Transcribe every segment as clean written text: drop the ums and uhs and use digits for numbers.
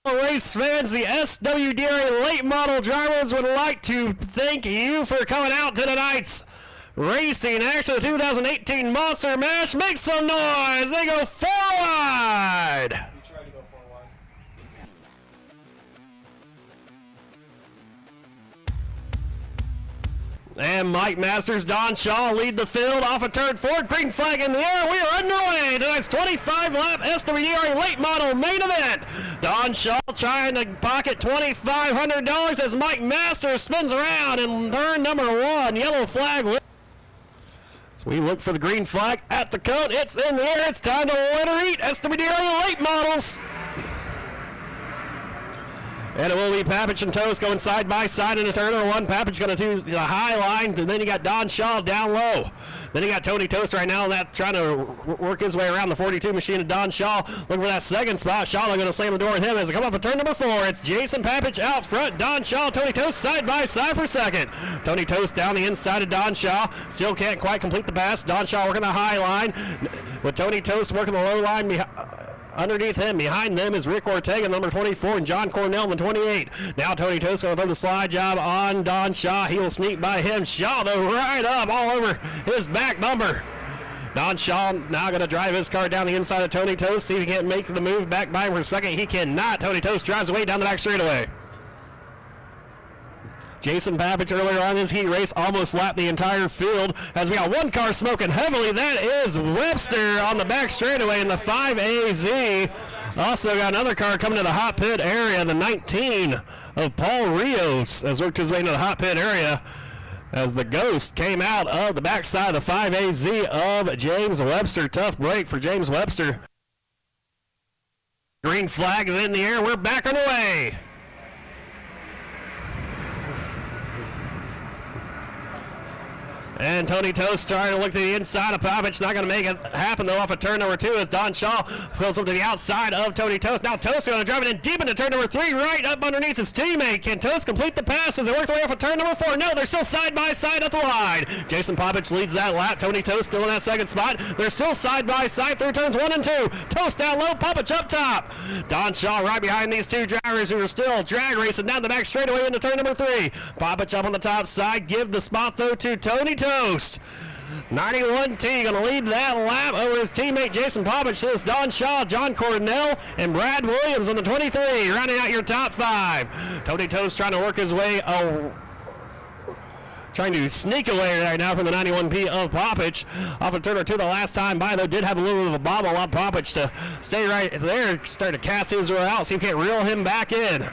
Race fans, the SWDRA Late Model drivers would like to thank you for coming out to tonight's racing action. The 2018 Monster Mash. Make some noise. They go 4 wide. You tried to go 4 wide. And Mike Masters, Don Shaw lead the field off of turn 4. Green flag in the air. We are underway. Tonight's 25-lap SWDRA Late Model Main event. Don Shaw trying to pocket $2,500 as Mike Masters spins around in turn number 1. Yellow flag. So we look for the green flag at the cone. It's in the air. It's time to win or eat SWDRA Late Models. And it will be Papich and Toast going side by side in the turn number 1. Papich going to use the high line, and then you got Don Shaw down low. Then you got Tony Toast right now, that trying to work his way around the 42 machine of Don Shaw. Looking for that second spot. Shaw going to slam the door with him as they come off of turn number 4. It's Jason Papich out front. Don Shaw, Tony Toast side by side for second. Tony Toast down the inside of Don Shaw. Still can't quite complete the pass. Don Shaw working the high line with Tony Toast working the low line underneath him. Behind them is Rick Ortega, number 24, and John Cornell, the 28. Now Tony Toast going to throw the slide job on Don Shaw. He will sneak by him. Shaw, though, right up all over his back bumper. Don Shaw now going to drive his car down the inside of Tony Toast. See if he can't make the move back by him for a second. He cannot. Tony Toast drives away down the back straightaway. Jason Papich earlier on his heat race almost lapped the entire field as we got one car smoking heavily. That is Webster on the back straightaway in the 5AZ. Also got another car coming to the hot pit area, the 19 of Paul Rios has worked his way into the hot pit area as the Ghost came out of the backside of the 5AZ of James Webster. Tough break for James Webster. Green flag is in the air. We're back on the way. And Tony Toast trying to look to the inside of Papich. Not going to make it happen, though, off of turn number 2 as Don Shaw goes up to the outside of Tony Toast. Now Toast going to drive it in deep into turn number 3, right up underneath his teammate. Can Toast complete the pass as they work their way off of turn number 4? No, they're still side by side at the line. Jason Papich leads that lap. Tony Toast still in that second spot. They're still side by side through turns 1 and 2. Toast down low, Papich up top. Don Shaw right behind these two drivers who are still drag racing down the back straightaway into turn number 3. Papich up on the top side. Give the spot, though, to Tony Toast. 91T going to lead that lap over his teammate Jason Papich. This Don Shaw, John Cornell, and Brad Williams on the 23, rounding out your top 5. Tony Toast trying to work his way, trying to sneak away right now from the 91P of Papich. Off of turn number 2 the last time by, though, did have a little bit of a bobble on Papich to stay right there, start to cast his way out, see if he can't reel him back in.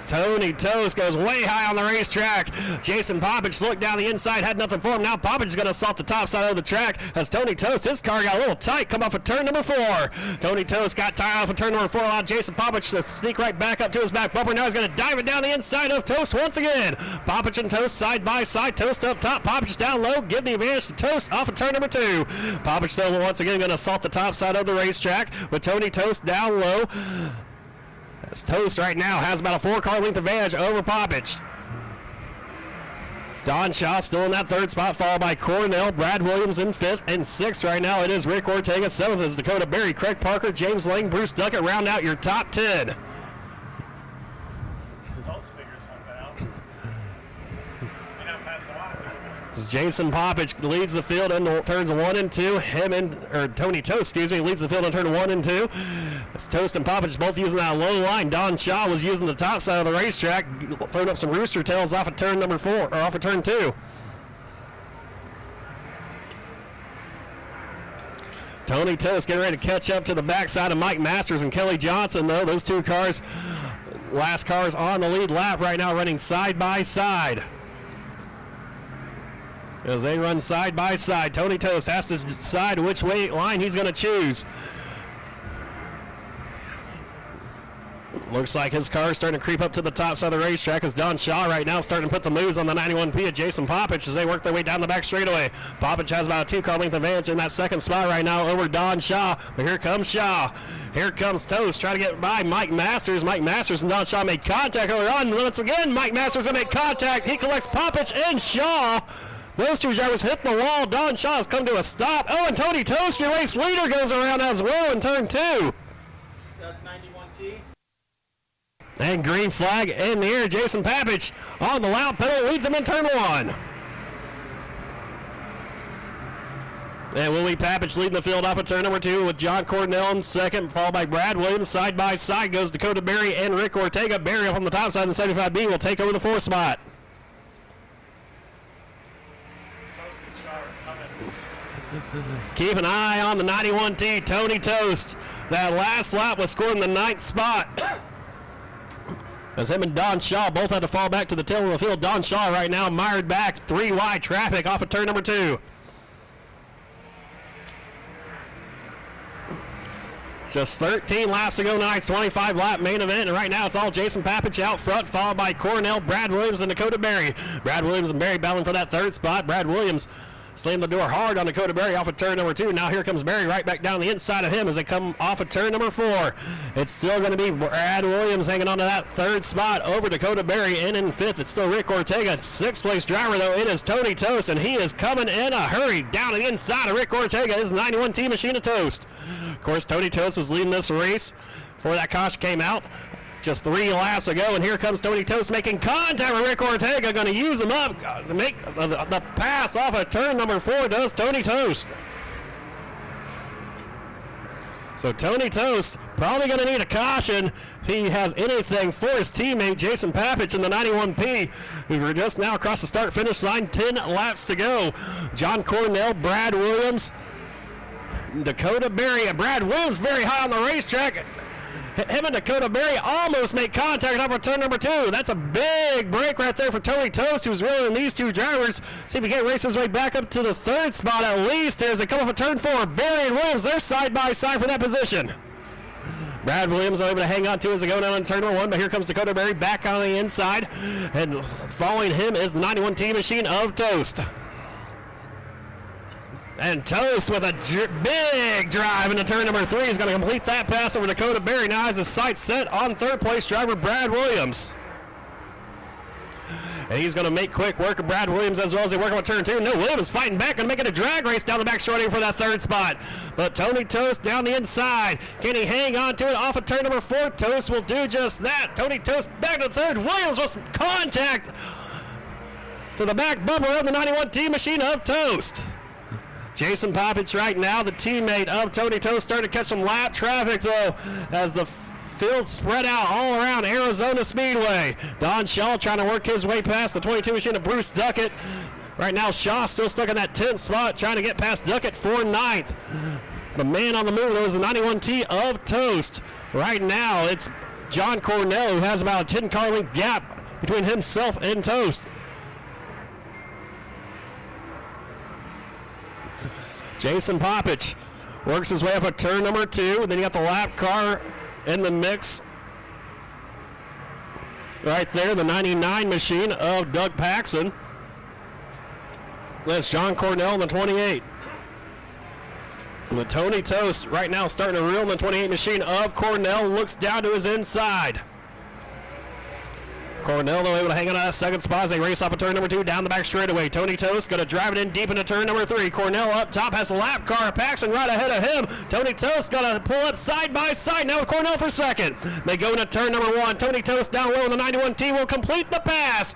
Tony Toast goes way high on the racetrack. Jason Papich looked down the inside, had nothing for him. Now Papich is going to assault the top side of the track as Tony Toast, his car got a little tight, come off of turn number 4. Tony Toast got tired off of turn number 4, allowed Jason Papich to sneak right back up to his back bumper. Now he's going to dive it down the inside of Toast once again. Papich and Toast side by side. Toast up top, Papich down low, give the advantage to Toast off of turn number 2. Papich, though, once again going to assault the top side of the racetrack with Tony Toast down low. Toast right now has about a 4-car length advantage over Papich. Don Shaw still in that 3rd spot, followed by Cornell, Brad Williams in 5th, and 6th right now. It is Rick Ortega. 7th is Dakota Berry, Craig Parker, James Lang, Bruce Duckett round out your top 10. Jason Papich leads the field in turns 1 and 2. Tony Toast, leads the field in turn 1 and 2. It's Toast and Papich both using that low line. Don Shaw was using the top side of the racetrack, throwing up some rooster tails off of turn number 4, or off of turn 2. Tony Toast getting ready to catch up to the backside of Mike Masters and Kelly Johnson, though. Those two cars, last cars on the lead lap right now, running side by side. As they run side by side, Tony Toast has to decide which line he's going to choose. Looks like his car is starting to creep up to the top side of the racetrack as Don Shaw right now starting to put the moves on the 91P of Jason Papich as they work their way down the back straightaway. Papich has about a 2-car length advantage in that 2nd spot right now over Don Shaw. But here comes Shaw. Here comes Toast trying to get by Mike Masters. Mike Masters and Don Shaw made contact earlier on. Once again, Mike Masters going to make contact. He collects Papich and Shaw. Those two drivers hit the wall. Don Shaw has come to a stop. Oh, and Tony Toast, your race leader, goes around as well in turn 2. That's 91T. And green flag in the air. Jason Papich on the loud pedal leads him in turn one. And Willie Papich leading the field off of turn number two with John Cornell in second, followed by Brad Williams. Side by side goes Dakota Berry and Rick Ortega. Berry up on the top side of the 75B will take over the fourth spot. Keep an eye on the 91T, Tony Toast. That last lap was scored in the ninth spot. As him and Don Shaw both had to fall back to the tail of the field. Don Shaw right now mired back, three wide traffic off of turn number two. Just 13 laps to go tonight's 25-lap main event, and right now it's all Jason Papich out front, followed by Cornell, Brad Williams, and Dakota Berry. Brad Williams and Berry battling for that third spot. Brad Williams slammed the door hard on Dakota Berry off of turn number two. Now here comes Berry right back down the inside of him as they come off of turn number four. It's still going to be Brad Williams hanging on to that third spot over Dakota Berry. And in fifth, it's still Rick Ortega. Sixth place driver, though, it is Tony Toast, and he is coming in a hurry down to the inside of Rick Ortega. His 91T Machine of Toast. Of course, Tony Toast was leading this race before that caution came out. Just 3 laps ago, and here comes Tony Toast making contact with Rick Ortega. Going to use him up to make the pass off of turn number 4 does Tony Toast. So Tony Toast probably going to need a caution if he has anything for his teammate Jason Papich in the 91P, who were just now across the start-finish line. 10 laps to go. John Cornell, Brad Williams, Dakota Berry, and Brad Williams very high on the racetrack. Him and Dakota Berry almost make contact off of turn number 2. That's a big break right there for Tony Toast, who's reeling these two drivers. See if he can't race his way back up to the third spot at least as they come off of turn 4. Berry and Williams, they're side by side for that position. Brad Williams able to hang on to as they go down in turn number 1, but here comes Dakota Berry back on the inside. And following him is the 91T Machine of Toast. And Toast with a big drive into turn number 3 is going to complete that pass over Dakota Berry. Now has his sights set on third place driver Brad Williams. And he's going to make quick work of Brad Williams as well as they work on turn 2. No, Williams fighting back and making a drag race down the back stretch for that third spot. But Tony Toast down the inside. Can he hang on to it off of turn number 4? Toast will do just that. Tony Toast back to third. Williams with some contact to the back bumper of the 91T Machine of Toast. Jason Papich right now, the teammate of Tony Toast, starting to catch some lap traffic, though, as the field spread out all around Arizona Speedway. Don Shaw trying to work his way past the 22 machine of Bruce Duckett. Right now, Shaw still stuck in that 10th spot, trying to get past Duckett for 9th. The man on the move, though, is the 91T of Toast. Right now, it's John Cornell, who has about a 10-car length gap between himself and Toast. Jason Papich works his way up at turn number 2, and then you got the lap car in the mix. Right there, the 99 machine of Doug Paxson. That's John Cornell in the 28. And the Tony Toast right now starting to reel in the 28 machine of Cornell, looks down to his inside. Cornell, though, able to hang on to that second spot as they race off of turn number 2 down the back straightaway. Tony Toast going to drive it in deep into turn number 3. Cornell up top has a lap car. Paxson right ahead of him. Tony Toast going to pull up side by side now with Cornell for second. They go into turn number 1. Tony Toast down low in the 91T will complete the pass.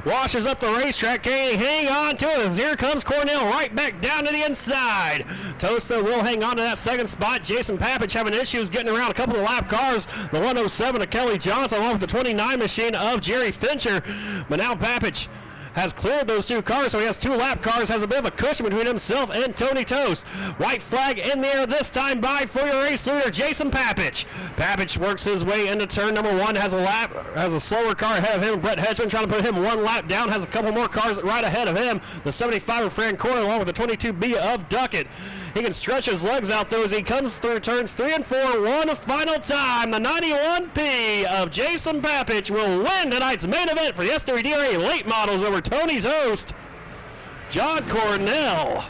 Washes up the racetrack. Can he hang on to it? As here comes Cornell right back down to the inside. Toast, though, will hang on to that second spot. Jason Papich having issues getting around a couple of lap cars. The 107 of Kelly Johnson along with the 29 machine of Jerry Fincher. But now Papich has cleared those two cars, so he has 2 lap cars, has a bit of a cushion between himself and Tony Toast. White flag in the air this time by for your race leader, Jason Papich. Papich works his way into turn number 1, has a slower car ahead of him. Brett Hedgeman trying to put him 1 lap down, has a couple more cars right ahead of him. The 75 of Fran Corey along with the 22B of Duckett. He can stretch his legs out though as he comes through turns 3 and 4 one final time. The 91P of Jason Papich will win tonight's main event for the SWDRA Late Models over Tony Toast, John Cornell.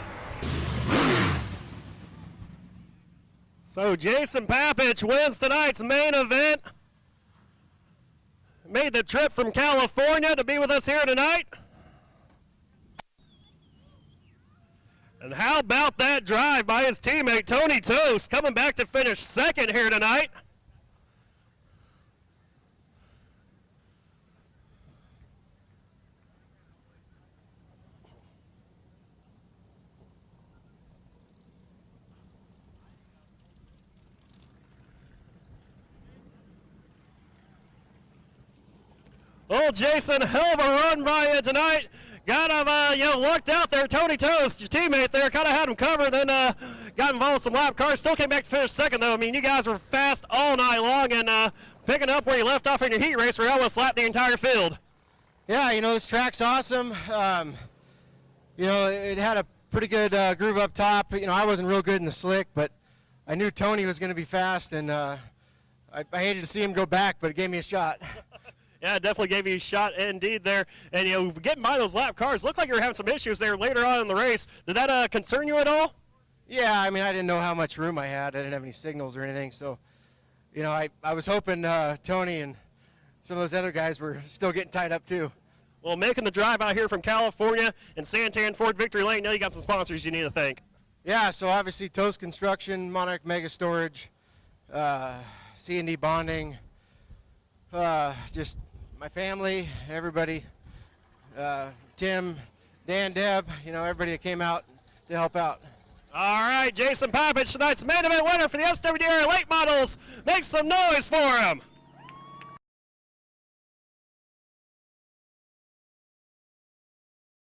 So Jason Papich wins tonight's main event. Made the trip from California to be with us here tonight. And how about that drive by his teammate, Tony Toast, coming back to finish second here tonight. Old Jason, hell of a run by you tonight. Got him, lucked out there. Tony Toast, your teammate there, kind of had him covered, then got involved with some lap cars. Still came back to finish second, though. I mean, you guys were fast all night long and picking up where you left off in your heat race where you almost lapped the entire field. Yeah, this track's awesome. It had a pretty good groove up top. I wasn't real good in the slick, but I knew Tony was going to be fast, and I hated to see him go back, but it gave me a shot. Yeah, it definitely gave you a shot indeed there. And, getting by those lap cars, looked like you were having some issues there later on in the race. Did that concern you at all? Yeah, I didn't know how much room I had. I didn't have any signals or anything. So, I was hoping Tony and some of those other guys were still getting tied up too. Well, making the drive out here from California and Santan Ford Victory Lane, now you got some sponsors you need to thank. Yeah, so obviously Toast Construction, Monarch Mega Storage, C&D Bonding, just my family, everybody, Tim, Dan, Deb, everybody that came out to help out. All right, Jason Papich, tonight's main event winner for the SWDRA Late Models. Make some noise for him.